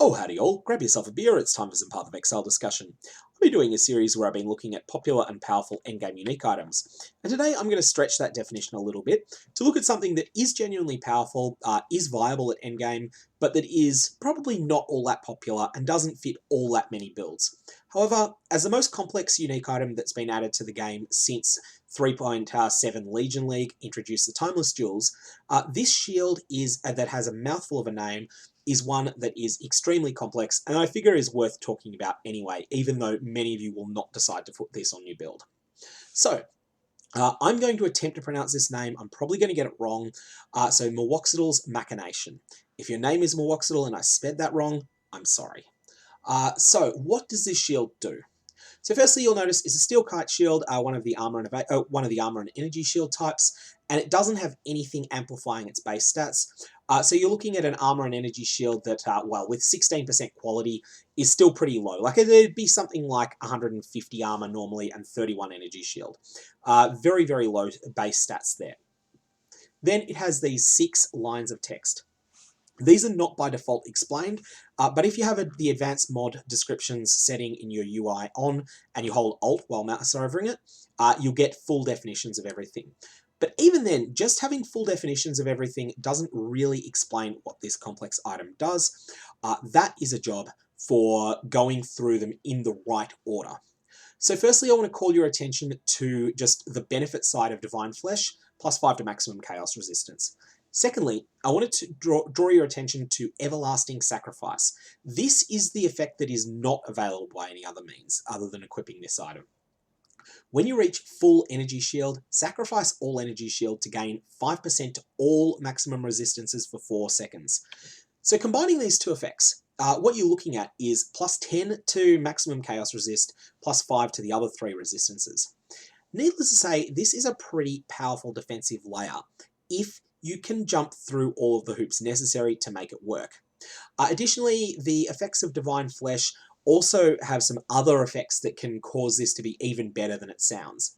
Oh, howdy all. Grab yourself a beer, it's time for some Path of Exile discussion. I'll be doing a series where I've been looking at popular and powerful endgame unique items. And today I'm going to stretch that definition a little bit to look at something that is genuinely powerful, is viable at endgame, but that is probably not all that popular and doesn't fit all that many builds. However, as the most complex unique item that's been added to the game since 3.7 Legion League introduced the Timeless Jewels, this shield that has a mouthful of a name is one that is extremely complex, and I figure is worth talking about anyway, even though many of you will not decide to put this on your build. So, I'm going to attempt to pronounce this name. I'm probably going to get it wrong. So Mahuxotl's Machination. If your name is Mahuxotl and I spelled that wrong, I'm sorry. So what does this shield do? So firstly, you'll notice it's a steel kite shield, one of the armor and energy shield types, and it doesn't have anything amplifying its base stats. So you're looking at an armor and energy shield that, well, with 16% quality, is still pretty low. Like it'd be something like 150 armor normally and 31 energy shield. Very, very low base stats there. Then it has these 6 lines of text. These are not by default explained, but if you have the advanced mod descriptions setting in your UI on and you hold Alt while mouse overing it, you'll get full definitions of everything. But even then, just having full definitions of everything doesn't really explain what this complex item does. That is a job for going through them in the right order. So firstly, I want to call your attention to just the benefit side of Divine Flesh, +5 to maximum chaos resistance. Secondly, I wanted to draw your attention to Everlasting Sacrifice. This is the effect that is not available by any other means, other than equipping this item. When you reach full energy shield, sacrifice all energy shield to gain 5% to all maximum resistances for 4 seconds. So combining these two effects, what you're looking at is +10 to maximum chaos resist, +5 to the other 3 resistances. Needless to say, this is a pretty powerful defensive layer if you can jump through all of the hoops necessary to make it work. Additionally, the effects of Divine Flesh also have some other effects that can cause this to be even better than it sounds.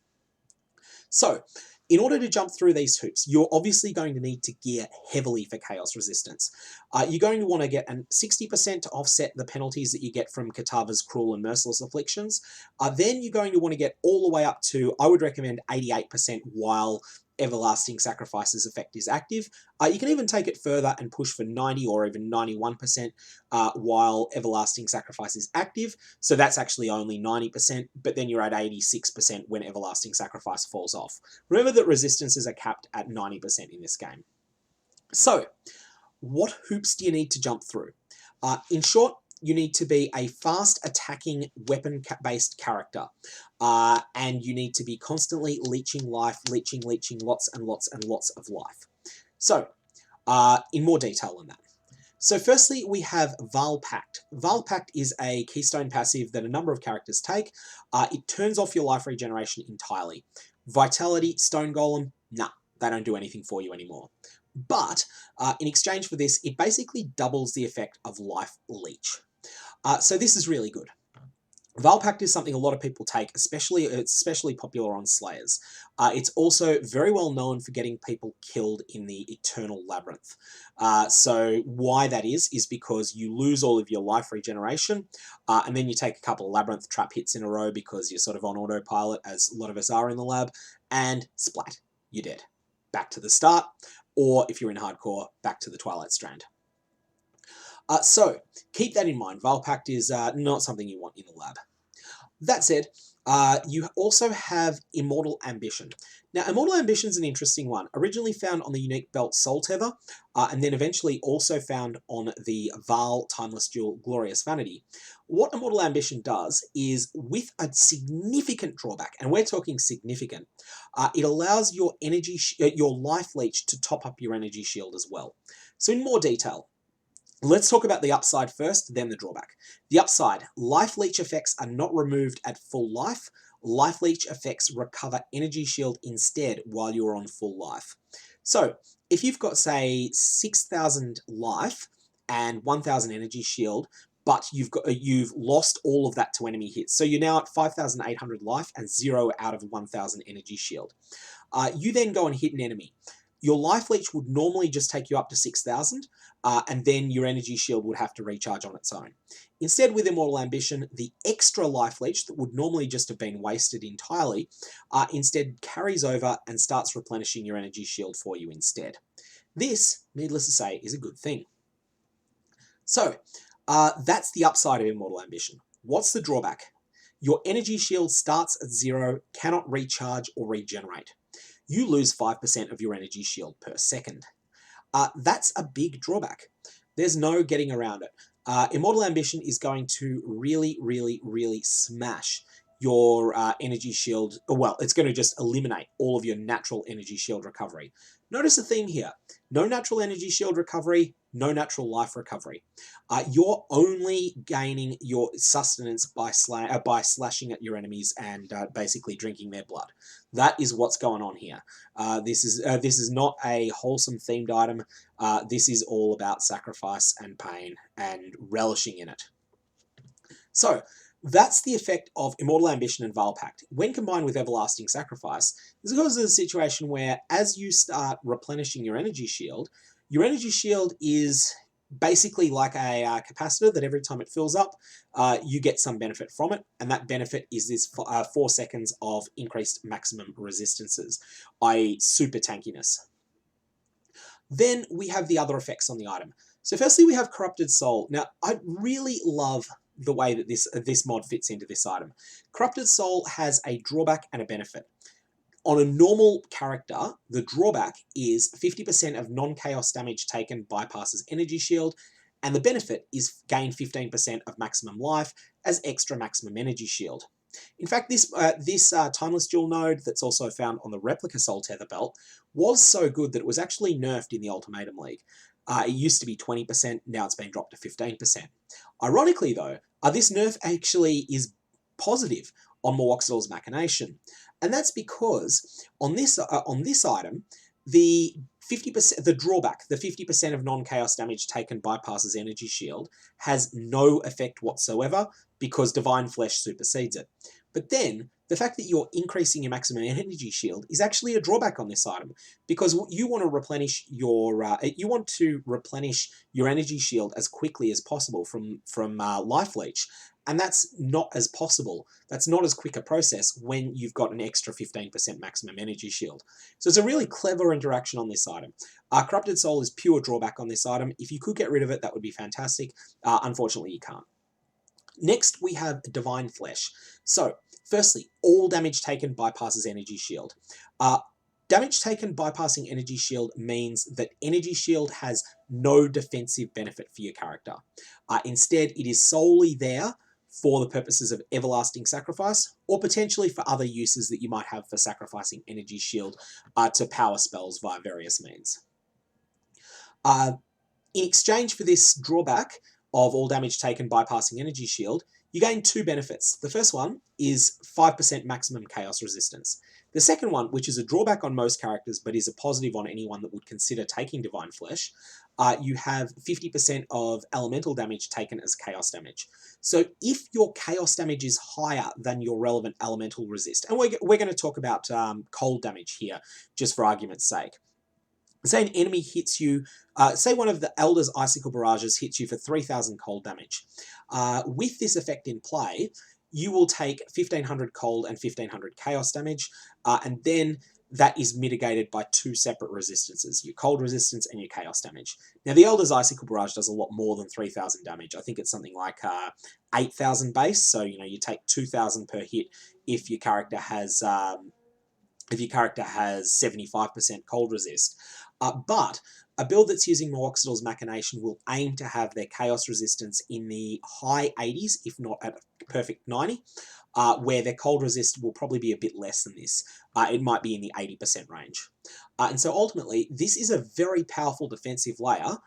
So, in order to jump through these hoops, you're obviously going to need to gear heavily for chaos resistance. You're going to want to get 60% to offset the penalties that you get from Kitava's cruel and merciless afflictions. Then you're going to want to get all the way up to, I would recommend 88% while Everlasting Sacrifice's effect is active. You can even take it further and push for 90 or even 91% while Everlasting Sacrifice is active. So that's actually only 90%, but then you're at 86% when Everlasting Sacrifice falls off. Remember that resistances are capped at 90% in this game. So, what hoops do you need to jump through? In short, you need to be a fast attacking weapon-based character. And you need to be constantly leeching life, leeching lots and lots and lots of life. So, in more detail on that. So firstly, we have Vaal Pact. Vaal Pact is a keystone passive that a number of characters take. It turns off your life regeneration entirely. Vitality, Stone Golem, nah, they don't do anything for you anymore. But in exchange for this, it basically doubles the effect of Life Leech. So this is really good. Vaal Pact is something a lot of people take, it's especially popular on Slayers. It's also very well known for getting people killed in the Eternal Labyrinth. So why that is because you lose all of your life regeneration, and then you take a couple of Labyrinth trap hits in a row because you're sort of on autopilot, as a lot of us are in the lab, and splat, you're dead. Back to the start, or if you're in hardcore, back to the Twilight Strand. So, keep that in mind. Vaal Pact is not something you want in the lab. That said, you also have Immortal Ambition. Now, Immortal Ambition is an interesting one. Originally found on the unique belt Soul Tether, and then eventually also found on the Vaal Timeless Jewel Glorious Vanity. What Immortal Ambition does is, with a significant drawback, and we're talking significant, it allows your your life leech to top up your energy shield as well. So in more detail, let's talk about the upside first, then the drawback. The upside, life leech effects are not removed at full life. Life leech effects recover energy shield instead while you're on full life. So if you've got, say, 6,000 life and 1,000 energy shield, but you've lost all of that to enemy hits. So you're now at 5,800 life and 0 out of 1,000 energy shield. You then go and hit an enemy. your life leech would normally just take you up to 6,000, and then your energy shield would have to recharge on its own. Instead, with Immortal Ambition, the extra life leech that would normally just have been wasted entirely, instead carries over and starts replenishing your energy shield for you instead. This, needless to say, is a good thing. So, that's the upside of Immortal Ambition. What's the drawback? Your energy shield starts at 0, cannot recharge or regenerate. You lose 5% of your energy shield per second. That's a big drawback. There's no getting around it. Immortal Ambition is going to really, really, really smash your energy shield. Well, it's going to just eliminate all of your natural energy shield recovery. Notice the theme here. No natural energy shield recovery, no natural life recovery. You're only gaining your sustenance by slashing at your enemies and basically drinking their blood. That is what's going on here. This is not a wholesome themed item. This is all about sacrifice and pain and relishing in it. So, that's the effect of Immortal Ambition and Vile Pact. When combined with Everlasting Sacrifice, this causes a situation where as you start replenishing your energy shield is basically like a capacitor that every time it fills up, you get some benefit from it, and that benefit is this 4 seconds of increased maximum resistances, i.e. super tankiness. Then we have the other effects on the item. So firstly, we have Corrupted Soul. Now, I really love the way that this mod fits into this item. Corrupted Soul has a drawback and a benefit. On a normal character, the drawback is 50% of non-chaos damage taken bypasses energy shield, and the benefit is gain 15% of maximum life as extra maximum energy shield. In fact, this Timeless Dual node that's also found on the Replica Soul Tether Belt was so good that it was actually nerfed in the Ultimatum League. It used to be 20%, now it's been dropped to 15%. Ironically though, this nerf actually is positive on Mahuxotl's Machination. And that's because on this item, the 50%, the drawback, the 50% of non-chaos damage taken bypasses energy shield, has no effect whatsoever because Divine Flesh supersedes it. But then, the fact that you're increasing your maximum energy shield is actually a drawback on this item, because you want to replenish your energy shield as quickly as possible from life leech, and that's not as possible. That's not as quick a process when you've got an extra 15% maximum energy shield. So it's a really clever interaction on this item. Corrupted Soul is pure drawback on this item. If you could get rid of it, that would be fantastic. Unfortunately, you can't. Next, we have Divine Flesh. So, firstly, all damage taken bypasses energy shield. Damage taken bypassing energy shield means that energy shield has no defensive benefit for your character. Instead, it is solely there for the purposes of Everlasting Sacrifice, or potentially for other uses that you might have for sacrificing energy shield to power spells via various means. In exchange for this drawback of all damage taken bypassing energy shield, you gain two benefits. The first one is 5% maximum chaos resistance. The second one, which is a drawback on most characters but is a positive on anyone that would consider taking Divine Flesh, you have 50% of elemental damage taken as chaos damage. So if your chaos damage is higher than your relevant elemental resist, and we're going to talk about cold damage here just for argument's sake. Say an enemy hits you, say one of the Elder's Icicle Barrages hits you for 3,000 cold damage. With this effect in play, you will take 1,500 cold and 1,500 chaos damage, and then that is mitigated by two separate resistances, your cold resistance and your chaos damage. Now, the Elder's Icicle Barrage does a lot more than 3,000 damage. I think it's something like 8,000 base, so you take 2,000 per hit if your character has 75% cold resist. But a build that's using Mahuxotl's Machination will aim to have their chaos resistance in the high 80s, if not at a perfect 90, where their cold resist will probably be a bit less than this. It might be in the 80% range. And so ultimately, this is a very powerful defensive layer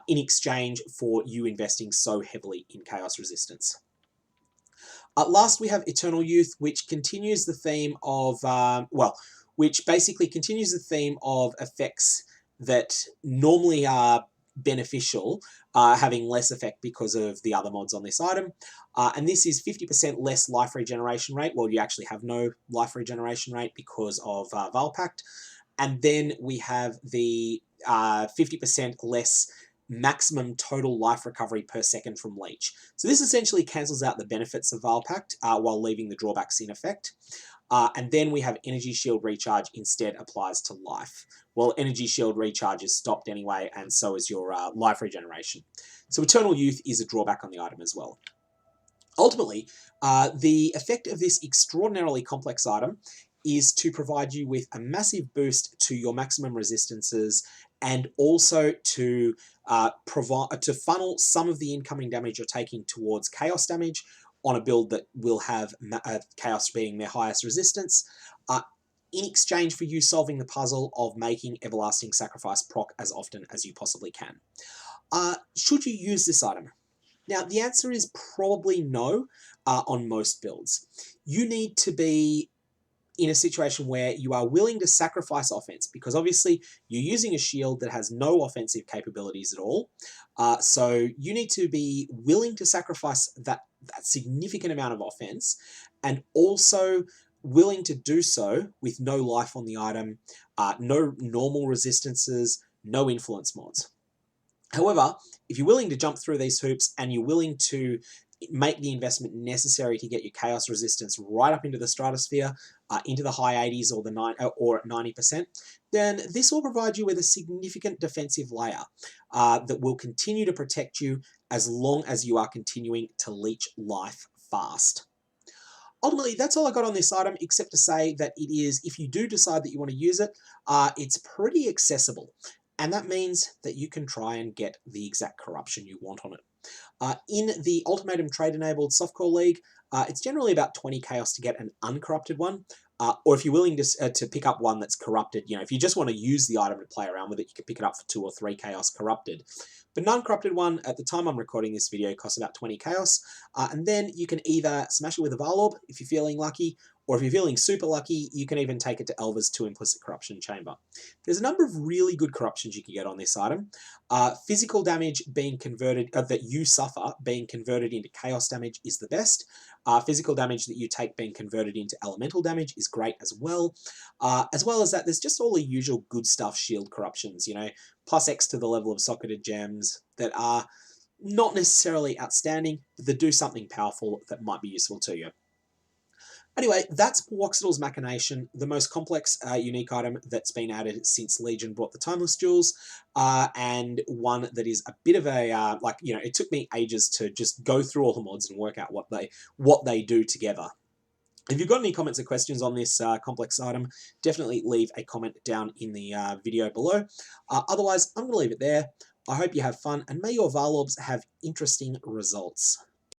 in exchange for you investing so heavily in chaos resistance. Last, we have Eternal Youth, which continues the theme of, which basically continues the theme of effects that normally are beneficial, having less effect because of the other mods on this item. And this is 50% less life regeneration rate. Well, you actually have no life regeneration rate because of Vile Pact. and then we have the 50% less maximum total life recovery per second from leech. So this essentially cancels out the benefits of Vile Pact while leaving the drawbacks in effect. And then we have Energy Shield Recharge instead applies to life. Well, Energy Shield Recharge is stopped anyway, and so is your life regeneration. So Eternal Youth is a drawback on the item as well. Ultimately, the effect of this extraordinarily complex item is to provide you with a massive boost to your maximum resistances, and also to funnel some of the incoming damage you're taking towards chaos damage on a build that will have chaos being their highest resistance, in exchange for you solving the puzzle of making Everlasting Sacrifice proc as often as you possibly can. Should you use this item? Now, the answer is probably no on most builds. You need to be in a situation where you are willing to sacrifice offense, because obviously you're using a shield that has no offensive capabilities at all. So you need to be willing to sacrifice that significant amount of offense, and also willing to do so with no life on the item, no normal resistances, no influence mods. However, if you're willing to jump through these hoops and you're willing to make the investment necessary to get your chaos resistance right up into the stratosphere, into the high 80s or at 90%, then this will provide you with a significant defensive layer that will continue to protect you as long as you are continuing to leech life fast. Ultimately, that's all I got on this item, except to say that it is, if you do decide that you want to use it, it's pretty accessible. And that means that you can try and get the exact corruption you want on it. In the Ultimatum Trade-enabled Softcore League, it's generally about 20 chaos to get an uncorrupted one. Or if you're willing to pick up one that's corrupted, if you just want to use the item to play around with it, you can pick it up for 2 or 3 chaos corrupted. But an uncorrupted one, at the time I'm recording this video, costs about 20 chaos. And then you can either smash it with a Vile Orb if you're feeling lucky, or if you're feeling super lucky, you can even take it to Elva's 2 Implicit Corruption Chamber. There's a number of really good corruptions you can get on this item. Physical damage being converted, that you suffer being converted into chaos damage is the best. Physical damage that you take being converted into elemental damage is great as well. As well as that, there's just all the usual good stuff shield corruptions, plus X to the level of socketed gems that are not necessarily outstanding, but that do something powerful that might be useful to you. Anyway, that's Mahuxotl's Machination, the most complex unique item that's been added since Legion brought the Timeless Jewels, and one that is a bit of a, it took me ages to just go through all the mods and work out what they do together. If you've got any comments or questions on this complex item, definitely leave a comment down in the video below. Otherwise, I'm going to leave it there. I hope you have fun, and may your Vile Orbs have interesting results.